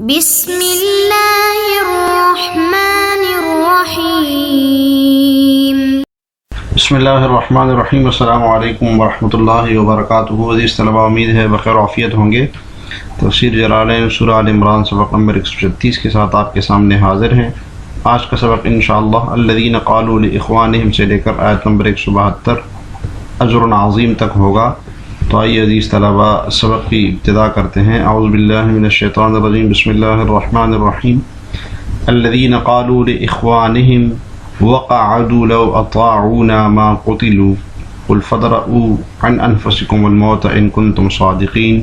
بسم اللہ الرحمن الرحیم۔ بسم اللہ الرحمن الرحیم۔ السلام علیکم ورحمۃ اللہ وبرکاتہ۔ عزیز طلبہ، امید ہے بخیر وعافیت ہوں گے۔ تفسیر جلالین سورہ آل عمران سبق نمبر 136 کے ساتھ آپ کے سامنے حاضر ہیں۔ آج کا سبق انشاءاللہ الذین قالوا لاخوانہم سے لے کر آیت نمبر 172 اجر عظیم تک ہوگا۔ تو آئیے عزیز طلبہ سبق کی ابتدا کرتے ہیں۔ اعوذ باللہ من الشیطان الرجیم، بسم اللہ الرحمن الرحیم۔ الذین قالوا لاخوانہم وقعدوا لو اطاعونا ما قتلوا قل فادرؤوا عن انفسکم الموت ان کنتم صادقین۔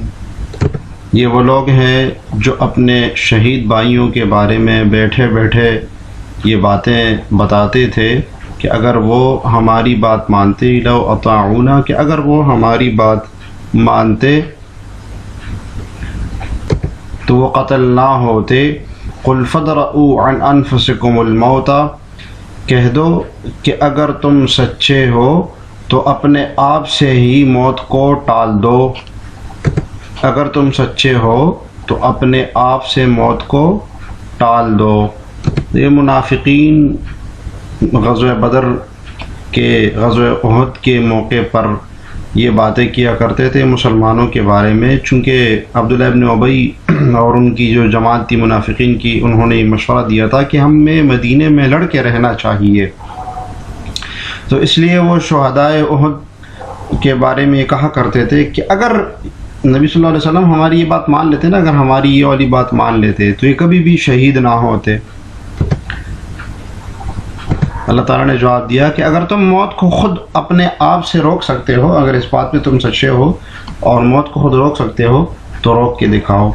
یہ وہ لوگ ہیں جو اپنے شہید بھائیوں کے بارے میں بیٹھے بیٹھے یہ باتیں بتاتے تھے کہ اگر وہ ہماری بات مانتے، لو اطاعونا، کہ اگر وہ ہماری بات مانتے تو وہ قتل نہ ہوتے۔ قل فادرؤوا عن انفسکم الموت، کہہ دو کہ اگر تم سچے ہو تو اپنے آپ سے ہی موت کو ٹال دو۔ اگر تم سچے ہو تو اپنے آپ سے موت کو ٹال دو۔ یہ منافقین غزوہ بدر کے غزوہ احد کے موقع پر یہ باتیں کیا کرتے تھے مسلمانوں کے بارے میں، چونکہ عبداللہ ابن ابی اور ان کی جو جماعت تھی منافقین کی، انہوں نے مشورہ دیا تھا کہ ہمیں مدینے میں لڑ کے رہنا چاہیے، تو اس لیے وہ شہدائے احد کے بارے میں یہ کہا کرتے تھے کہ اگر نبی صلی اللہ علیہ وسلم ہماری یہ بات مان لیتے نا، اگر ہماری یہ والی بات مان لیتے تو یہ کبھی بھی شہید نہ ہوتے۔ اللہ تعالیٰ نے جواب دیا کہ اگر تم موت کو خود اپنے آپ سے روک سکتے ہو، اگر اس بات میں تم سچے ہو اور موت کو خود روک سکتے ہو تو روک کے دکھاؤ۔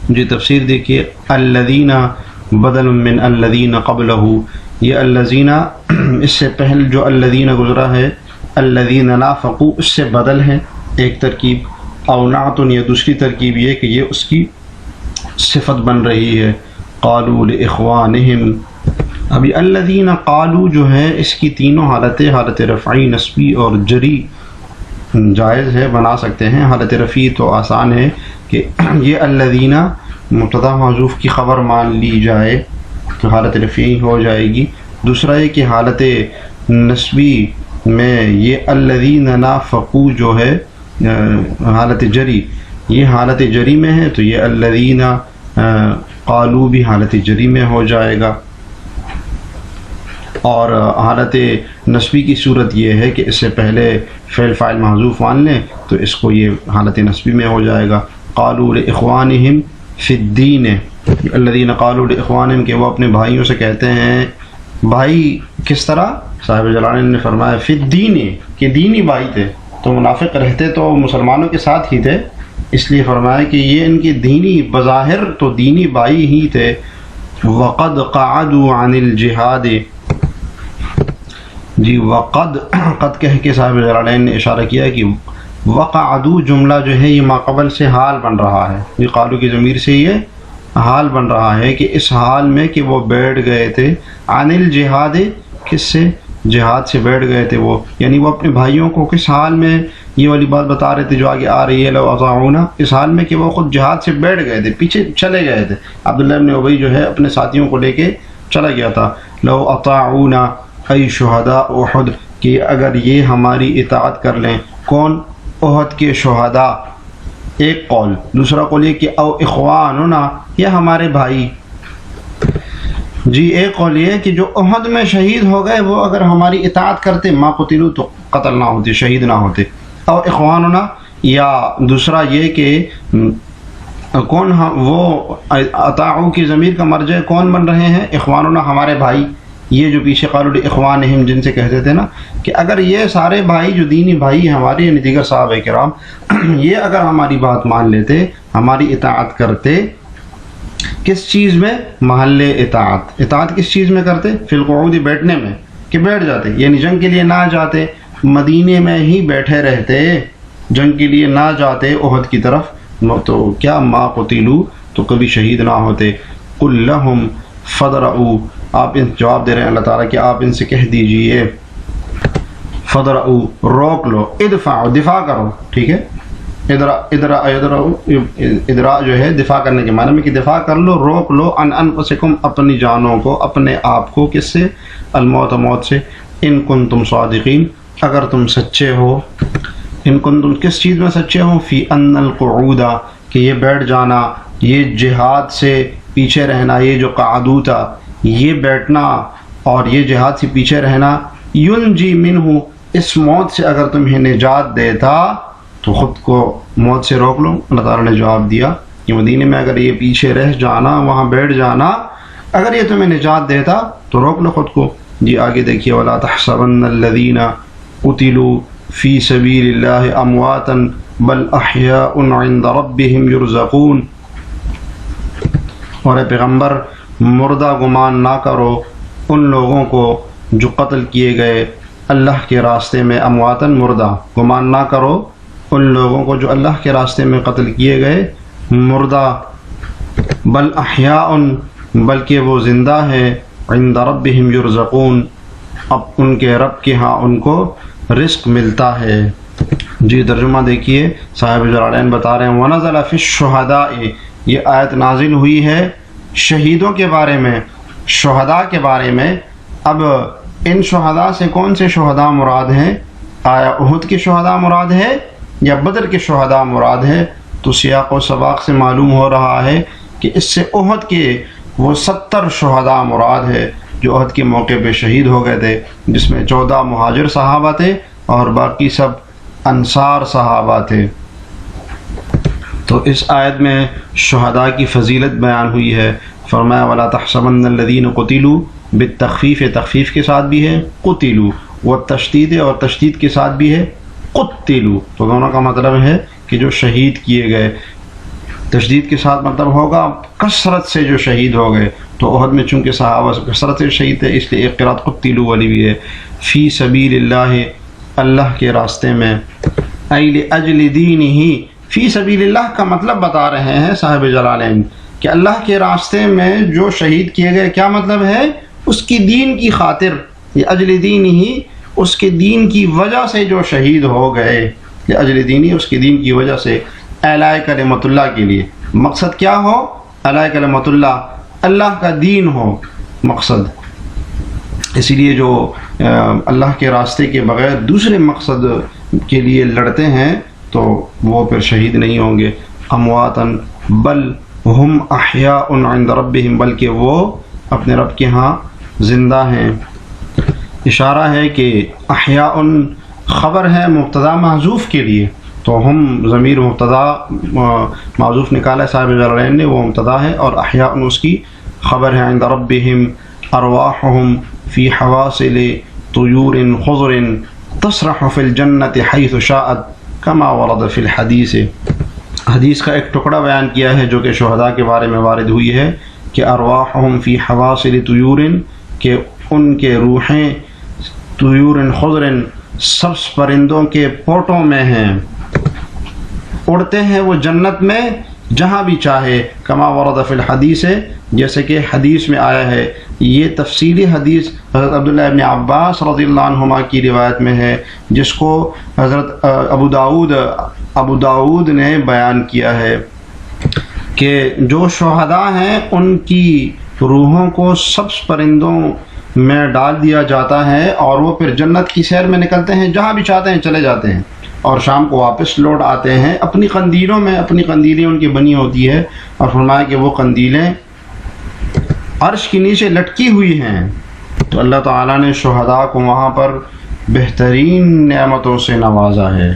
جی تفسیر دیکھیے، الذین بدل من الذین قبلہ، یہ الذین اس سے پہلے جو الذین گزرا ہے، الذین نافقوا اس سے بدل ہے ایک ترکیب، او نعت یہ دوسری ترکیب یہ کہ یہ اس کی صفت بن رہی ہے۔ قالوا لاخوانہم، ابھی الذین قالوا جو ہے اس کی تینوں حالتیں، حالت رفعی، نصبی اور جری جائز ہے، بنا سکتے ہیں۔ حالت رفعی تو آسان ہے کہ یہ الذین مبتدا محذوف کی خبر مان لی جائے تو حالت رفعی ہو جائے گی۔ دوسرا یہ کہ حالت نصبی میں یہ الذین نافقوا جو ہے حالت جری، یہ حالت جری میں ہے تو یہ الذین قالوا بھی حالت جری میں ہو جائے گا۔ اور حالت نصبی کی صورت یہ ہے کہ اس سے پہلے فعل فاعل محذوف مان لیں تو اس کو یہ حالت نصبی میں ہو جائے گا۔ قالوا لاخوانہم فی الدین، الذین قالوا لاخوانہم کہ وہ اپنے بھائیوں سے کہتے ہیں، بھائی کس طرح؟ صاحب جلالین نے فرمایا فی الدین، کہ دینی بھائی تھے، تو منافق رہتے تو مسلمانوں کے ساتھ ہی تھے، اس لیے فرمایا کہ یہ ان کے دینی بظاہر تو دینی بھائی ہی تھے۔ وقد قعدوا عن الجہاد، جی وقد قد کہہ کے صاحب جلالین نے اشارہ کیا کہ وقعدوا جملہ جو ہے یہ ماقبل سے حال بن رہا ہے، یہ قالو کی ضمیر سے یہ حال بن رہا ہے کہ اس حال میں کہ وہ بیٹھ گئے تھے، عن الجہاد کس سے؟ جہاد سے بیٹھ گئے تھے وہ، یعنی وہ اپنے بھائیوں کو کس حال میں یہ والی بات بتا رہے تھے جو آگے آ رہی ہے، لو اطاعونا، اس حال میں کہ وہ خود جہاد سے بیٹھ گئے تھے، پیچھے چلے گئے تھے۔ عبداللہ بن ابی جو ہے اپنے ساتھیوں کو لے کے چلا گیا تھا۔ لو اطاعونا ای شہداء احد، کہ اگر یہ ہماری اطاعت کر لیں، کون؟ احد کے شہداء، ایک قول۔ دوسرا قول یہ کہ او اخواننا، یہ ہمارے بھائی۔ جی ایک قول یہ کہ جو احد میں شہید ہو گئے وہ اگر ہماری اطاعت کرتے ما قتلوا تو قتل نہ ہوتے، شہید نہ ہوتے۔ او اخواننا، یا دوسرا یہ کہ کون وہ اطاعوا کی ضمیر کا مرجع کون بن رہے ہیں؟ اخواننا، ہمارے بھائی۔ یہ جو پیچھے قالوا لاخوانہم جن سے کہتے تھے نا کہ اگر یہ سارے بھائی جو دینی بھائی ہمارے یعنی دیگر صحابہ کرام، یہ اگر ہماری بات مان لیتے، ہماری اطاعت کرتے، کس چیز میں؟ محل اطاعت۔ اطاعت کس چیز میں کرتے؟ فی القعود، بیٹھنے میں، کہ بیٹھ جاتے، یعنی جنگ کے لیے نہ جاتے، مدینے میں ہی بیٹھے رہتے، جنگ کے لیے نہ جاتے احد کی طرف، تو کیا ما قتلوا تو کبھی شہید نہ ہوتے۔ قل لہم فادرؤوا، آپ ان جواب دے رہے ہیں اللہ تعالیٰ کہ آپ ان سے کہہ دیجئے، فادرؤوا روک لو، ادفعوا دفاع کرو، ٹھیک ہے، ادرا جو ہے دفاع کرنے کے معنی میں کہ دفاع کر لو، روک لو، ان انفسکم اپنی جانوں کو، اپنے آپ کو، کس سے؟ الموت، موت سے، ان کنتم صادقین اگر تم سچے ہو، ان کنتم کس چیز میں سچے ہو؟ فی ان القعود کہ یہ بیٹھ جانا، یہ جہاد سے پیچھے رہنا، یہ جو قعدو تھا یہ بیٹھنا اور یہ جہاد سے پیچھے رہنا، ینجی منہ اس موت سے اگر تمہیں نجات دیتا تو خود کو موت سے روک لو۔ اللہ تعالیٰ نے جواب دیا کہ مدینے میں اگر یہ پیچھے رہ جانا، وہاں بیٹھ جانا، اگر یہ تمہیں نجات دیتا تو روک لو خود کو۔ جی آگے دیکھیے، وَلَا تَحْسَبَنَّ الَّذِينَ قُتِلُوا فِي سَبِيلِ اللَّهِ أَمْوَاتًا بَلْ أَحْيَاءٌ عِندَ رَبِّهِمْ يُرْزَقُونَ۔ اور اے پیغمبر مردہ گمان نہ کرو ان لوگوں کو جو قتل کیے گئے اللہ کے راستے میں، امواتن مردہ، گمان نہ کرو ان لوگوں کو جو اللہ کے راستے میں قتل کیے گئے مردہ، بل احیاء بلکہ وہ زندہ ہے، عند ربہم یرزقون اب ان کے رب کے ہاں ان کو رزق ملتا ہے۔ جی ترجمہ دیکھیے، صاحب جلالین بتا رہے ہیں وَنَزَلَ فِي الشُّهَدَاءِ یہ آیت نازل ہوئی ہے شہیدوں کے بارے میں، شہداء کے بارے میں۔ اب ان شہداء سے کون سے شہداء مراد ہیں؟ آیا احد کے شہداء مراد ہے یا بدر کے شہداء مراد ہے؟ تو سیاق و سباق سے معلوم ہو رہا ہے کہ اس سے احد کے وہ 70 شہداء مراد ہے جو احد کے موقع پہ شہید ہو گئے تھے، جس میں 14 مہاجر صحابہ تھے اور باقی سب انصار صحابہ تھے۔ تو اس آیت میں شہداء کی فضیلت بیان ہوئی ہے۔ فرمایا وَلَا تَحْسَبَنَّ الَّذِينَ قُتِلُوا بالتخفیف، تخفیف کے ساتھ بھی ہے قتلوا، والتشدید اور تشدید کے ساتھ بھی ہے قتلوا، تو دونوں کا مطلب ہے کہ جو شہید کیے گئے۔ تشدید کے ساتھ مطلب ہوگا کثرت سے جو شہید ہو گئے، تو احد میں چونکہ صحابہ کثرت سے شہید تھے اس لیے ایک قرات قتلوا والی بھی ہے۔ فی سبیل اللہ اللہ کے راستے میں، ای لاجل دینہ، فی سبیل اللہ کا مطلب بتا رہے ہیں صاحب جلالین کہ اللہ کے راستے میں جو شہید کیے گئے، کیا مطلب ہے؟ اس کی دین کی خاطر، لاجل دینہ اس کے دین کی وجہ سے جو شہید ہو گئے، لاجل دینہ اس کے دین کی وجہ سے، اعلاء کلمۃ اللہ کے لیے۔ مقصد کیا ہو؟ اعلاء کلمۃ اللہ، اللہ کا دین ہو مقصد۔ اسی لیے جو اللہ کے راستے کے بغیر دوسرے مقصد کے لیے لڑتے ہیں تو وہ پھر شہید نہیں ہوں گے۔ امواتن بل ہم احیاء عند ربہم بلکہ وہ اپنے رب کے ہاں زندہ ہیں۔ اشارہ ہے کہ احیاء خبر ہے مبتدا محذوف کے لیے، تو ہم ضمیر مبتدا محذوف نکالا صاحب جلالین نے، وہ مبتدا ہے، اور احیاء اس کی خبر ہے۔ عند ربہم ارواحہم فی حواسل طیور خضر تسرح فی الجنت حیث شاءت کما ورد فی الحدیث۔ حدیث کا ایک ٹکڑا بیان کیا ہے جو کہ شہداء کے بارے میں وارد ہوئی ہے کہ ارواحہم فی حواسل طیور، کہ ان کے روحیں طیور خضر سبز پرندوں کے پوٹوں میں ہیں، اڑتے ہیں وہ جنت میں جہاں بھی چاہے، کما ورد فی الحدیث جیسے کہ حدیث میں آیا ہے۔ یہ تفصیلی حدیث حضرت عبداللہ ابن عباس رضی اللہ عنہما کی روایت میں ہے، جس کو حضرت ابو داود نے بیان کیا ہے کہ جو شہداء ہیں ان کی روحوں کو سبز پرندوں میں ڈال دیا جاتا ہے اور وہ پھر جنت کی سیر میں نکلتے ہیں، جہاں بھی چاہتے ہیں چلے جاتے ہیں، اور شام کو واپس لوٹ آتے ہیں اپنی قندیلوں میں، اپنی قندیلیں ان کی بنی ہوتی ہے، اور فرمایا کہ وہ قندیلیں عرش کے نیچے لٹکی ہوئی ہیں۔ تو اللہ تعالیٰ نے شہداء کو وہاں پر بہترین نعمتوں سے نوازا ہے۔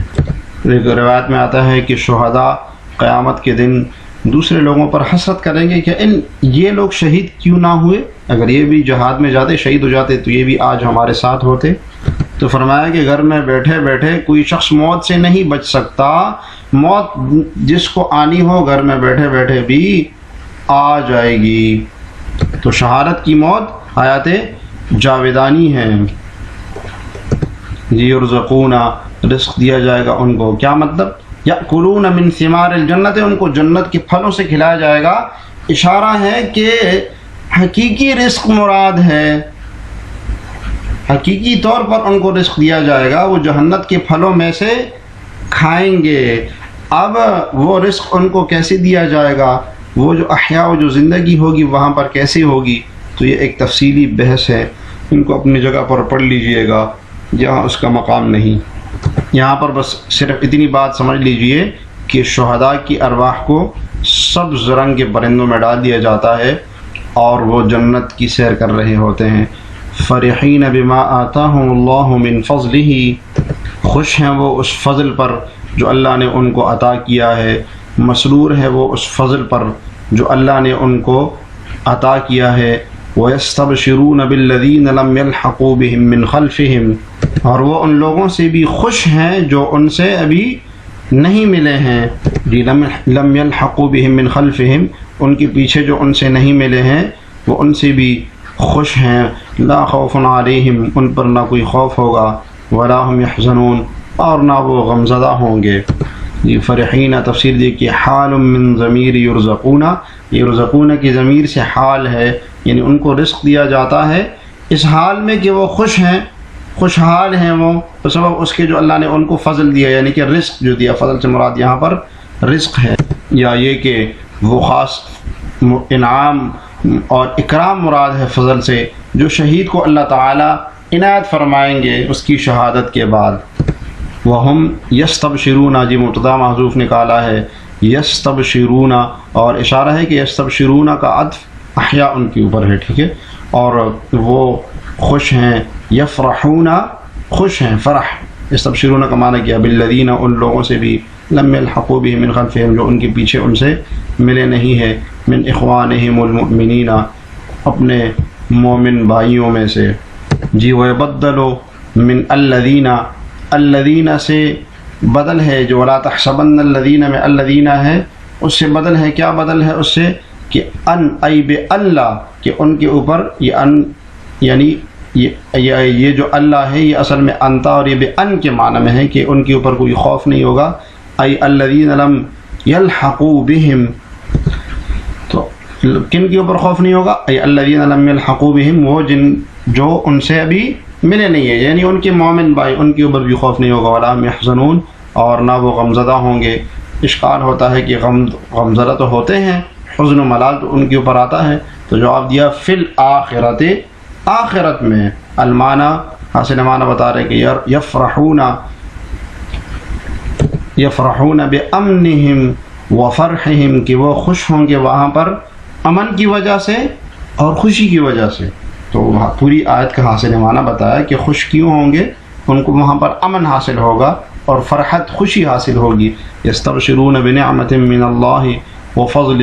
ایک روایت میں آتا ہے کہ شہداء قیامت کے دن دوسرے لوگوں پر حسرت کریں گے کہ یہ لوگ شہید کیوں نہ ہوئے، اگر یہ بھی جہاد میں جاتے شہید ہو جاتے تو یہ بھی آج ہمارے ساتھ ہوتے۔ تو فرمایا کہ گھر میں بیٹھے بیٹھے کوئی شخص موت سے نہیں بچ سکتا، موت جس کو آنی ہو گھر میں بیٹھے بیٹھے بھی آ جائے گی۔ تو شہادت کی موت حیات جاویدانی ہے۔ یرزقون رزق دیا جائے گا ان کو، کیا مطلب؟ یأکلون من ثمار الجنت، ان کو جنت کے پھلوں سے کھلایا جائے گا۔ اشارہ ہے کہ حقیقی رزق مراد ہے، حقیقی طور پر ان کو رزق دیا جائے گا، وہ جہنت کے پھلوں میں سے کھائیں گے۔ اب وہ رزق ان کو کیسے دیا جائے گا، وہ جو احیاء و جو زندگی ہوگی وہاں پر کیسے ہوگی، تو یہ ایک تفصیلی بحث ہے، ان کو اپنی جگہ پر پڑھ لیجئے گا، یہاں اس کا مقام نہیں۔ یہاں پر بس صرف اتنی بات سمجھ لیجئے کہ شہداء کی ارواح کو سبز رنگ کے پرندوں میں ڈال دیا جاتا ہے اور وہ جنت کی سیر کر رہے ہوتے ہیں۔ فرحین بما آتاہم اللہ من فضلہ، خوش ہیں وہ اس فضل پر جو اللہ نے ان کو عطا کیا ہے، مسرور ہے وہ اس فضل پر جو اللہ نے ان کو عطا کیا ہے۔ وَيَسْتَبْشِرُونَ بِالَّذِينَ لَمْ يَلْحَقُوا بِهِم مِّنْ خَلْفِهِمْ، اور وہ ان لوگوں سے بھی خوش ہیں جو ان سے ابھی نہیں ملے ہیں، جی لم يلحقوا بهم من خلفهم، ان کے پیچھے جو ان سے نہیں ملے ہیں وہ ان سے بھی خوش ہیں۔ لا خوف علیہم، ان پر نہ کوئی خوف ہوگا، ولا هم يحزنون، اور نہ وہ غمزدہ ہوں گے۔ یہ فرحین تفسیر دیکھیے، حال من ضمیر یرزقون، یرزقون کی ضمیر سے حال ہے، یعنی ان کو رزق دیا جاتا ہے اس حال میں کہ وہ خوش ہیں، خوشحال ہیں وہ، تو سبب اس کے جو اللہ نے ان کو فضل دیا، یعنی کہ رزق جو دیا، فضل سے مراد یہاں پر رزق ہے، یا یہ کہ وہ خاص انعام اور اکرام مراد ہے فضل سے، جو شہید کو اللہ تعالیٰ عنایت فرمائیں گے اس کی شہادت کے بعد۔ وَهُمْ يَسْتَبْشِرُونَ، جی مبتدا محذوف نکالا ہے، یستبشرون، اور اشارہ ہے کہ یستبشرون کا عطف احیاء ان کے اوپر ہے، ٹھیک ہے، اور وہ خوش ہیں، یفرحون خوش ہیں، فرح، یستبشرون کا معنی کیا، بالذین ان لوگوں سے بھی، لم یلحقوا بهم من خلفهم جو ان کے پیچھے ان سے ملے نہیں ہے، من اخوانہم المؤمنین اپنے مومن بھائیوں میں سے، جی ویبدلوا من الذین، الذین سے بدل ہے جو ولا تحسبن الذین میں الذین ہے اس سے بدل ہے، کیا بدل ہے اس سے، کہ ان ای بے اللہ، کہ ان کے اوپر یہ ان، یعنی یہ جو اللہ ہے یہ اصل میں انتا اور یہ بے ان کے معنی میں ہے کہ ان کے اوپر کوئی خوف نہیں ہوگا، ای الذین لم یلحقوا بہم، تو کن کے اوپر خوف نہیں ہوگا، ای الذین لم یلحقوا بہم، وہ جن جو ان سے ابھی ملے نہیں ہے، یعنی ان کے مومن بھائی، ان کے اوپر بھی خوف نہیں ہوگا، ولا هم يحزنون، اور نہ وہ غمزدہ ہوں گے۔ اشکال ہوتا ہے کہ غمزدہ تو ہوتے ہیں، حزن و ملال تو ان کے اوپر آتا ہے، تو جواب دیا فی الآخرت، آخرت میں، المعنی حاصل معنی بتا رہے کہ یفرحون بامنہم وفرحہم، کہ وہ خوش ہوں گے وہاں پر امن کی وجہ سے اور خوشی کی وجہ سے، تو پوری آیت کا حاصل معنی بتایا کہ خوش کیوں ہوں گے، ان کو وہاں پر امن حاصل ہوگا اور فرحت خوشی حاصل ہوگی۔ یستبشرون بنعمت من اللہ وفضل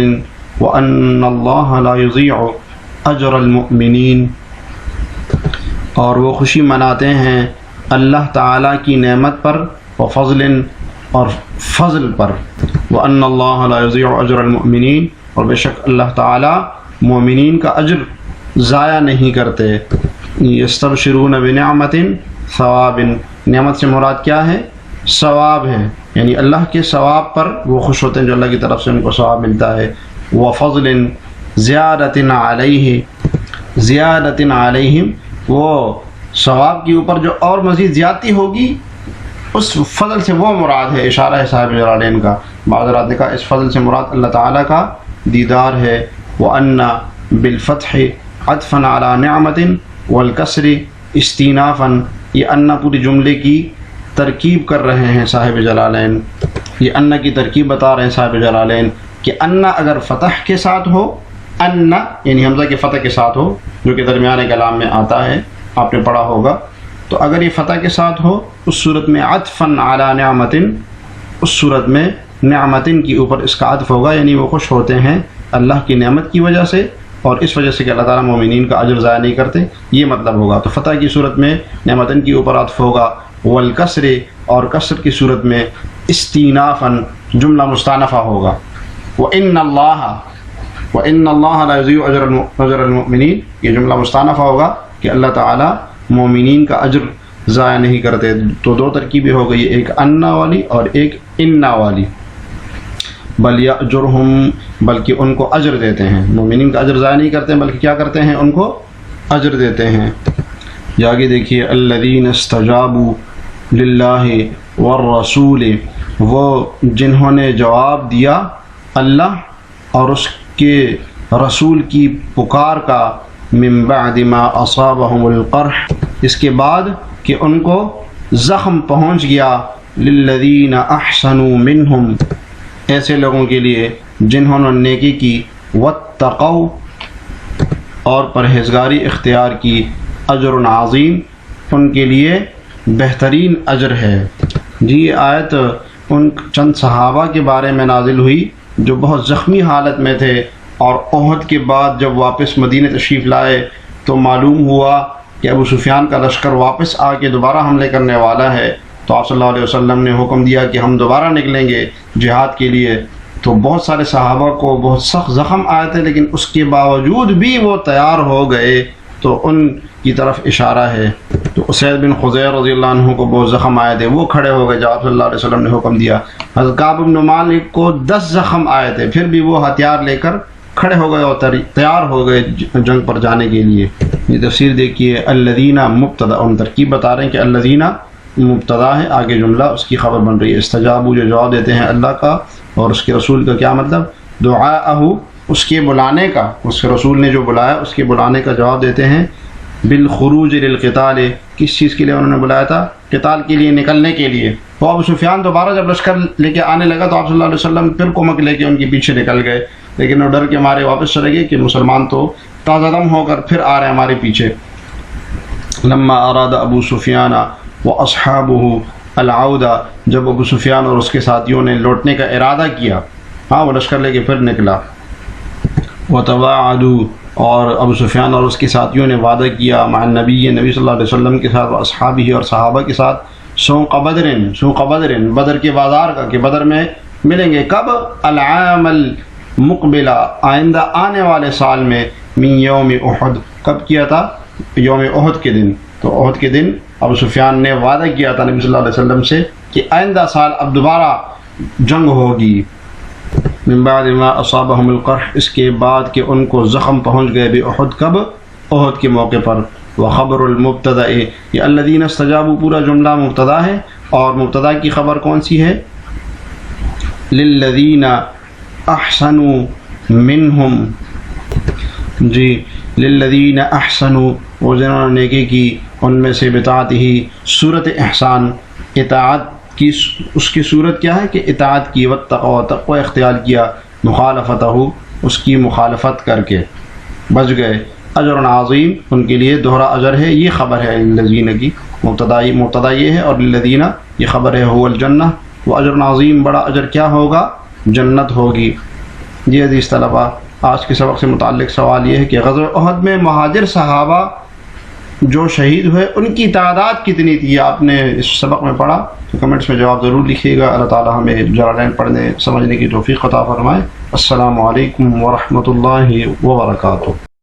وان اللہ لا یضیع اجر المؤمنین، اور وہ خوشی مناتے ہیں اللہ تعالیٰ کی نعمت پر، وفضل اور فضل پر، وان اللہ لا یضیع اجر المؤمنین، اور بے شک اللہ تعالیٰ مومنین کا اجر ضائع نہیں کرتے۔ یستبشرون بنعمت ثواب، نعمت سے مراد کیا ہے، ثواب ہے، یعنی اللہ کے ثواب پر وہ خوش ہوتے ہیں جو اللہ کی طرف سے ان کو ثواب ملتا ہے، وفضل زیادت علیہ، زیادت علیہم، وہ ثواب کے اوپر جو اور مزید زیادتی ہوگی اس فضل سے وہ مراد ہے، اشارہ ہے صاحب جلالین کا، بعض رات نے کہا اس فضل سے مراد اللہ تعالیٰ کا دیدار ہے۔ وَأَنَّ بِالْفَتْحِ عطفاً علی نعمت والکسر استینافاً، یہ ان پوری جملے کی ترکیب کر رہے ہیں صاحب جلالین، یہ ان کی ترکیب بتا رہے ہیں صاحب جلالین کہ ان اگر فتح کے ساتھ ہو، ان یعنی حمزہ کے فتح کے ساتھ ہو جو کہ درمیان کلام میں آتا ہے، آپ نے پڑھا ہوگا، تو اگر یہ فتح کے ساتھ ہو اس صورت میں عطفاً علی نعمت، اس صورت میں نعمتن کی اوپر اس کا عطف ہوگا، یعنی وہ خوش ہوتے ہیں اللہ کی نعمت کی وجہ سے اور اس وجہ سے کہ اللہ تعالیٰ مومنین کا اجر ضائع نہیں کرتے، یہ مطلب ہوگا۔ تو فتح کی صورت میں نعمتن کی اوپر عطف ہوگا، والکسر اور کسر کی صورت میں استینافاً جملہ مستانفہ ہوگا، وَإِنَّ اللَّهَ لَا يُضِيعُ أَجْرَ الْمُؤْمِنِينَ، یہ جملہ مستانفہ ہوگا کہ اللہ تعالیٰ مومنین کا اجر ضائع نہیں کرتے۔ تو دو ترکیبیں ہو گئی، ایک انا والی اور ایک انا والی۔ بل یأجرہم، بلکہ ان کو اجر دیتے ہیں، مومنین کا اجر ضائع نہیں کرتے ہیں بلکہ کیا کرتے ہیں، ان کو اجر دیتے ہیں۔ آگے دیکھیے الذین استجابوا للہ والرسول، وہ جنہوں نے جواب دیا اللہ اور اس کے رسول کی پکار کا، من بعد ما اصابهم القرح، اس کے بعد کہ ان کو زخم پہنچ گیا، للذین احسنوا منہم، ایسے لوگوں کے لیے جنہوں نے نیکی کی، واتقوا، اور پرہیزگاری اختیار کی، اجر عظیم، ان کے لیے بہترین اجر ہے۔ جی یہ آیت ان چند صحابہ کے بارے میں نازل ہوئی جو بہت زخمی حالت میں تھے، اور احد کے بعد جب واپس مدینہ تشریف لائے تو معلوم ہوا کہ ابو سفیان کا لشکر واپس آ کے دوبارہ حملے کرنے والا ہے، تو آپ صلی اللہ علیہ وسلم نے حکم دیا کہ ہم دوبارہ نکلیں گے جہاد کے لیے۔ تو بہت سارے صحابہ کو بہت سخت زخم آئے تھے، لیکن اس کے باوجود بھی وہ تیار ہو گئے، تو ان کی طرف اشارہ ہے۔ تو اسید بن خضیر رضی اللہ عنہ کو بہت زخم آئے تھے، وہ کھڑے ہو گئے جب آپ صلی اللہ علیہ وسلم نے حکم دیا۔ حضرت کعب بن مالک کو 10 زخم آئے تھے، پھر بھی وہ ہتھیار لے کر کھڑے ہو گئے اور تیار ہو گئے جنگ پر جانے کے لیے۔ یہ تفسیر دیکھیے، الذین مبتدا، ان ترکیب بتا رہے ہیں کہ الذین مبتدا ہے، آگے جملہ اس کی خبر بن رہی ہے۔ استجابوا، جو جواب دیتے ہیں اللہ کا اور اس کے رسول کا، کیا مطلب؟ دعاءہ، اس کے بلانے کا، اس کے رسول نے جو بلایا اس کے بلانے کا جواب دیتے ہیں۔ بالخروج للقتال، کس چیز کے لیے انہوں نے بلایا تھا؟ قتال کے لیے، نکلنے کے لیے۔ تو ابو سفیان دوبارہ جب لشکر لے کے آنے لگا تو آپ صلی اللہ علیہ وسلم پھر کمک لے کے ان کے پیچھے نکل گئے، لیکن وہ ڈر کے مارے واپس چلے گئے کہ مسلمان تو تازہ دم ہو کر پھر آ رہے ہیں ہمارے پیچھے۔ لما اراد ابو سفیان واصحابہ العودہ، جب ابو سفیان اور اس کے ساتھیوں نے لوٹنے کا ارادہ کیا، وہ لشکر لے کے پھر نکلا۔ وتواعدوا، اور ابو سفیان اور اس کے ساتھیوں نے وعدہ کیا، مع النبی، نبی صلی اللہ علیہ وسلم کے ساتھ، واصحابہ، اور صحابہ کے ساتھ، سوق بدر، بدر کے بازار کا، کہ بدر میں ملیں گے۔ کب؟ العام المقبلہ، آئندہ آنے والے سال میں، من یوم احد، کب کیا تھا؟ یوم احد کے دن۔ تو احد کے دن ابو سفیان نے وعدہ کیا تھا نبی صلی اللہ علیہ وسلم سے کہ آئندہ سال اب دوبارہ جنگ ہوگی۔ من بعد ما اصابهم القرح، اس کے بعد کہ ان کو زخم پہنچ گئے، بأحد، کب؟ احد کے موقع پر۔ وخبر المبتدا، یہ الذین استجابوا پورا جملہ مبتدا ہے، اور مبتدا کی خبر کون سی ہے؟ للذین احسنوا منہم، جی للذین احسنوا، وہ جنہوں نے نیکی کی ان میں سے، بطاعتہ، صورت احسان، اطاعت کی، اس کی صورت کیا ہے کہ اطاعت کی، واتقوا، تقوی اختیار کیا، مخالفتہ، اس کی مخالفت کر کے بچ گئے، اجر عظیم، ان کے لیے دوہرا اجر ہے۔ یہ خبر ہے للذین کی، مبتدا یہ ہے، اور للذین یہ خبر ہے، هو الجنہ، وہ اجر عظیم، بڑا اجر کیا ہوگا؟ جنت ہوگی۔ جی عزیز طلبہ، آج کے سبق سے متعلق سوال یہ ہے کہ غزوہ احد میں مہاجر صحابہ جو شہید ہوئے ان کی تعداد کتنی تھی؟ آپ نے اس سبق میں پڑھا تو کمنٹس میں جواب ضرور لکھیے گا۔ اللہ تعالی ہمیں جلالین پڑھنے سمجھنے کی توفیق عطا فرمائے۔ السلام علیکم ورحمۃ اللہ وبرکاتہ۔